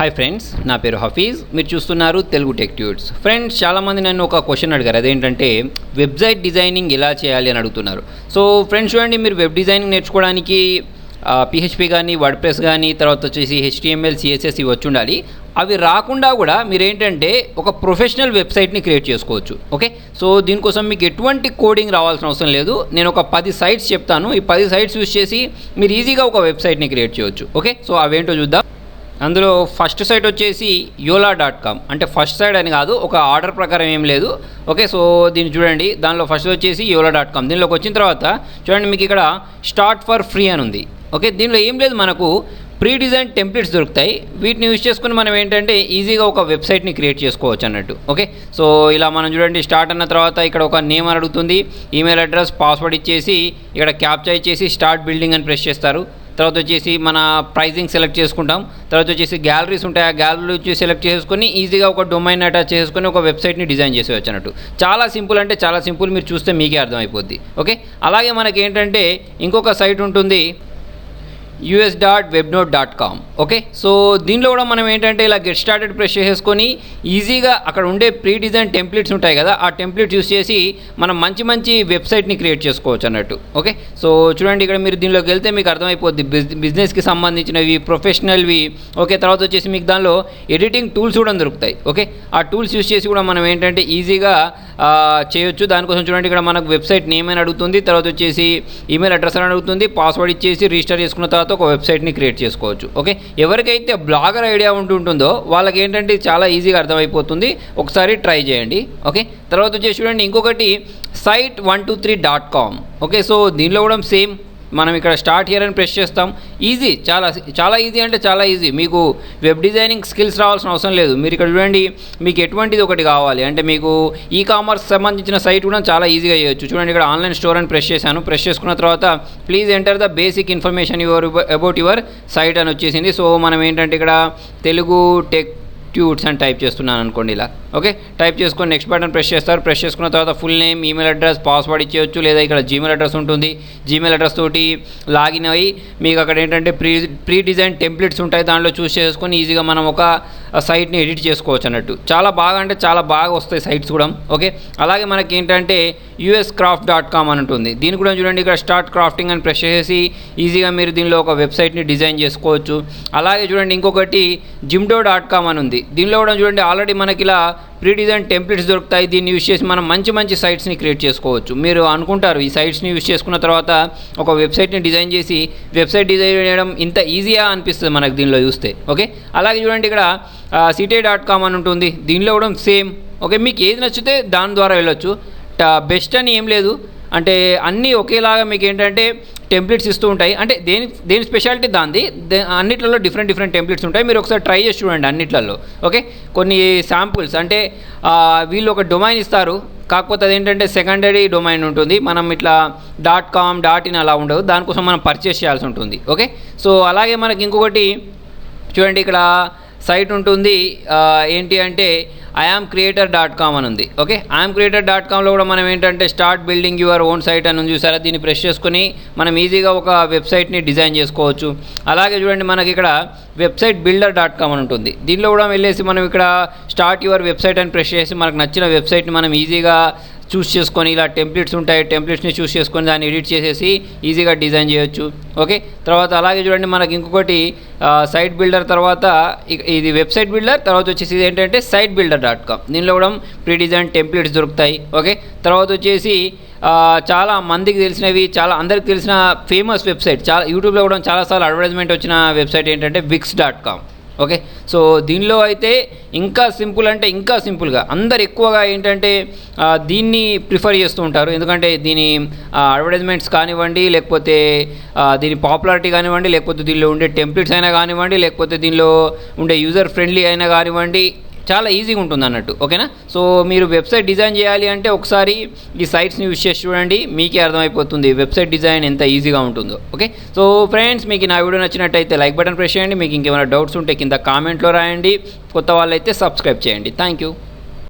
Hi friends, నా పేరు హఫీజ్. మీరు చూస్తున్నారు తెలుగు టెక్ ట్యూట్స్. ఫ్రెండ్స్, చాలామంది నన్ను ఒక క్వశ్చన్ అడిగారు. అదేంటంటే వెబ్సైట్ డిజైనింగ్ ఎలా చేయాలి అని అడుగుతున్నారు. సో ఫ్రెండ్స్ చూడండి, మీరు వెబ్ డిజైనింగ్ నేర్చుకోవడానికి పిహెచ్పి కానీ, వర్డ్ప్రెస్ కానీ, తర్వాత వచ్చేసి HTML, CSS ఇవి వచ్చి ఉండాలి. అవి రాకుండా కూడా మీరు ఏంటంటే ఒక ప్రొఫెషనల్ వెబ్సైట్ని క్రియేట్ చేసుకోవచ్చు. ఓకే, సో దీనికోసం మీకు ఎటువంటి కోడింగ్ రావాల్సిన అవసరం లేదు. నేను ఒక 10 సైట్స్ చెప్తాను. ఈ 10 సైట్స్ యూజ్ చేసి మీరు ఈజీగా ఒక వెబ్సైట్ని క్రియేట్ చేయవచ్చు. ఓకే, సో అవేంటో చూద్దాం. అందులో ఫస్ట్ సైట్ వచ్చేసి yola.com. అంటే ఫస్ట్ సైట్ అని కాదు, ఒక ఆర్డర్ ప్రకారం ఏం లేదు. ఓకే, సో దీన్ని చూడండి. దానిలో ఫస్ట్ వచ్చేసి yola.com. దీనిలోకి వచ్చిన తర్వాత చూడండి, మీకు ఇక్కడ స్టార్ట్ ఫర్ ఫ్రీ అని ఉంది. ఓకే, దీనిలో ఏం లేదు, మనకు ప్రీ డిజైన్ టెంప్లెట్స్ దొరుకుతాయి. వీటిని యూజ్ చేసుకుని మనం ఏంటంటే ఈజీగా ఒక వెబ్సైట్ని క్రియేట్ చేసుకోవచ్చు అన్నట్టు. ఓకే, సో ఇలా మనం చూడండి, స్టార్ట్ అన్న తర్వాత ఇక్కడ ఒక నేమ్ అని అడుగుతుంది, ఈమెయిల్ అడ్రస్, పాస్వర్డ్ ఇచ్చేసి ఇక్కడ క్యాప్చా ఇచ్చేసి స్టార్ట్ బిల్డింగ్ అని ప్రెస్ చేస్తారు. తర్వాత వచ్చేసి మన ప్రైజింగ్ సెలెక్ట్ చేసుకుంటాం. తర్వాత వచ్చేసి గ్యాలరీస్ ఉంటాయి, ఆ గ్యాలరీ వచ్చి సెలెక్ట్ చేసుకొని ఈజీగా ఒక డొమైన్ అటాచ్ చేసుకొని ఒక వెబ్సైట్ని డిజైన్ చేసేవచ్చు అన్నట్టు. చాలా సింపుల్, అంటే చాలా సింపుల్. మీరు చూస్తే మీకే అర్థమైపోద్ది. ఓకే, అలాగే మనకి ఏంటంటే ఇంకొక సైట్ ఉంటుంది us.webnode.com. ఓకే, సో దీనిలో కూడా మనం ఏంటంటే ఇలా గెట్ స్టార్టెడ్ ప్రెస్ చేసుకొని ఈజీగా అక్కడ ఉండే ప్రీ డిజైన్ టెంప్లెట్స్ ఉంటాయి కదా, ఆ టెంప్లెట్స్ యూస్ చేసి మనం మంచి వెబ్సైట్ని క్రియేట్ చేసుకోవచ్చు అన్నట్టు. ఓకే, సో చూడండి, ఇక్కడ మీరు దీనిలోకి వెళ్తే మీకు అర్థమైపోద్ది బిజినెస్కి సంబంధించినవి, ప్రొఫెషనల్వి. ఓకే, తర్వాత వచ్చేసి మీకు దానిలో ఎడిటింగ్ టూల్స్ కూడా దొరుకుతాయి. ఓకే, ఆ టూల్స్ యూస్ చేసి కూడా మనం ఏంటంటే ఈజీగా చేయొచ్చు. దానికోసం చూడండి, ఇక్కడ మనకు వెబ్సైట్ నేమ్ అని అడుగుతుంది, తర్వాత వచ్చేసి ఈమెయిల్ అడ్రస్ అని అడుగుతుంది, పాస్వర్డ్ ఇచ్చేసి రిజిస్టర్ చేసుకున్న తర్వాత ఒక వెబ్సైట్ని క్రియేట్ చేసుకోవచ్చు. ఓకే, ఎవరికైతే బ్లాగర్ ఐడియా ఉంటుందో వాళ్ళకి ఏంటంటే చాలా ఈజీగా అర్థమైపోతుంది. ఒకసారి ట్రై చేయండి. ఓకే, తర్వాత వచ్చేసి చూడండి ఇంకొకటి site123.com. ఓకే, సో దీనిలో కూడా సేమ్, మనం ఇక్కడ స్టార్ట్ హియర్ అని ప్రెస్ చేస్తాం. ఈజీ, చాలా ఈజీ, అంటే చాలా ఈజీ. మీకు వెబ్ డిజైనింగ్ స్కిల్స్ రావాల్సిన అవసరం లేదు. మీరు ఇక్కడ చూడండి, మీకు ఎటువంటిది ఒకటి కావాలి అంటే మీకు ఈ కామర్స్ సంబంధించిన సైట్ కూడా చాలా ఈజీగా చేయొచ్చు. చూడండి, ఇక్కడ ఆన్లైన్ స్టోర్ అని ప్రెస్ చేశాను. ప్రెస్ చేసుకున్న తర్వాత please enter the basic information about your site అని వచ్చేసింది. సో మనం ఏంటంటే ఇక్కడ తెలుగు టెక్ ట్యూట్స్ అని టైప్ చేస్తున్నాను అనుకోండి, ఇలా. ఓకే, టైప్ చేసుకొని నెక్స్ట్ బటన్ ప్రెస్ చేస్తారు. ప్రెస్ చేసుకున్న తర్వాత full name, email address, password ఇచ్చేయచ్చు, లేదా ఇక్కడ జీమెయిల్ అడ్రస్ ఉంటుంది. జీమెయిల్ అడ్రస్ తోటి లాగిన్ అయ్యి మీకు అక్కడ ఏంటంటే ప్రీ డిజైన్ టెంప్లెట్స్ ఉంటాయి, దాంట్లో చూస్ చేసుకొని ఈజీగా మనం ఒక సైట్ని ఎడిట్ చేసుకోవచ్చు అన్నట్టు. చాలా బాగా, అంటే చాలా బాగా వస్తాయి సైట్స్ కూడా. ఓకే, అలాగే మనకి ఏంటంటే uscraft.com అని ఉంటుంది. దీని కూడా చూడండి, ఇక్కడ స్టార్ట్ క్రాఫ్టింగ్ అని ప్రెస్ చేసి ఈజీగా మీరు దీనిలో ఒక వెబ్సైట్ని డిజైన్ చేసుకోవచ్చు. అలాగే చూడండి ఇంకొకటి jimdo.com అని ఉంది. దీనిలో కూడా చూడండి, ఆల్రెడీ మనకి ఇలా ప్రీ డిజైన్ టెంప్లెట్స్ దొరుకుతాయి. దీన్ని యూస్ చేసి మనం మంచి సైట్స్ని క్రియేట్ చేసుకోవచ్చు. మీరు అనుకుంటారు, ఈ సైట్స్ని యూస్ చేసుకున్న తర్వాత ఒక వెబ్సైట్ని డిజైన్ చేసి వెబ్సైట్ డిజైన్ చేయడం ఇంత ఈజీగా అనిపిస్తుంది మనకు దీనిలో చూస్తే. ఓకే, అలాగే చూడండి, ఇక్కడ cite.com అని ఉంటుంది. దీనిలో కూడా సేమ్. ఓకే, మీకు ఏది నచ్చితే దాని ద్వారా వెళ్ళొచ్చు. బెస్ట్ అని ఏం లేదు, అంటే అన్నీ ఒకేలాగా మీకు ఏంటంటే టెంప్లెట్స్ ఇస్తూ ఉంటాయి. అంటే దేని స్పెషాలిటీ దాంది. అన్నిట్లలో డిఫరెంట్ టెంప్లెట్స్ ఉంటాయి. మీరు ఒకసారి ట్రై చేసి చూడండి అన్నిట్లలో. ఓకే, కొన్ని శాంపుల్స్, అంటే వీళ్ళు ఒక డొమైన్ ఇస్తారు, కాకపోతే అదేంటంటే సెకండరీ డొమైన్ ఉంటుంది. మనం ఇట్లా .com, .in అలా ఉండదు. దానికోసం మనం పర్చేస్ చేయాల్సి ఉంటుంది. ఓకే, సో అలాగే మనకి ఇంకొకటి చూడండి, ఇక్కడ సైట్ ఉంటుంది, ఏంటి అంటే iamcreator.com అని ఉంది. ఓకే, iamcreator.comలో కూడా మనం ఏంటంటే start building your own site అని ఉంది, చూసారా? దీన్ని ప్రెస్ చేసుకుని మనం ఈజీగా ఒక వెబ్సైట్ని డిజైన్ చేసుకోవచ్చు. అలాగే చూడండి, మనకి ఇక్కడ వెబ్సైట్ builder.com అని ఉంటుంది. దీనిలో కూడా వెళ్ళేసి మనం ఇక్కడ స్టార్ట్ యువర్ వెబ్సైట్ అని ప్రెస్ చేసి మనకు నచ్చిన వెబ్సైట్ని మనం ఈజీగా చూస్ చేసుకొని, ఇలా టెంప్లెట్స్ ఉంటాయి, టెంప్లెట్స్ని చూస్ చేసుకొని దాన్ని ఎడిట్ చేసేసి ఈజీగా డిజైన్ చేయొచ్చు. ఓకే, తర్వాత అలాగే చూడండి, మనకి ఇంకొకటి సైట్ బిల్డర్, తర్వాత ఇది వెబ్సైట్ బిల్డర్, తర్వాత వచ్చేసి ఇది ఏంటంటే site builder.com. దీనిలో కూడా ప్రీ డిజైన్ టెంప్లెట్స్ దొరుకుతాయి. ఓకే, తర్వాత వచ్చేసి చాలా మందికి తెలిసినవి, చాలా అందరికి తెలిసిన ఫేమస్ వెబ్సైట్, చాలా యూట్యూబ్లో కూడా చాలాసార్లు అడ్వర్టైజ్మెంట్ వచ్చిన వెబ్సైట్ ఏంటంటే wix.com. ఓకే, సో దీనిలో అయితే ఇంకా సింపుల్, అంటే ఇంకా సింపుల్గా అందరు ఎక్కువగా ఏంటంటే దీన్ని ప్రిఫర్ చేస్తూ ఉంటారు. ఎందుకంటే దీని అడ్వర్టైజ్మెంట్స్ కానివ్వండి, లేకపోతే దీని పాపులారిటీ కానివ్వండి, లేకపోతే దీనిలో ఉండే టెంప్లెట్స్ అయినా కానివ్వండి, లేకపోతే దీనిలో ఉండే యూజర్ ఫ్రెండ్లీ అయినా కానివ్వండి, చాలా ఈజీగా ఉంటుంది అన్నట్టు. ఓకేనా, సో మీరు వెబ్సైట్ డిజైన్ చేయాలి అంటే ఒకసారి ఈ సైట్స్ని యూజ్ చేసి చూడండి, మీకే అర్థమైపోతుంది వెబ్సైట్ డిజైన్ ఎంత ఈజీగా ఉంటుందో. ఓకే, సో ఫ్రెండ్స్, మీకు నా వీడియో నచ్చినట్టయితే లైక్ బటన్ ప్రెస్ చేయండి. మీకు ఇంకేమైనా డౌట్స్ ఉంటే కింద కామెంట్లో రాయండి. కొత్త వాళ్ళైతే సబ్స్క్రైబ్ చేయండి. Thank you.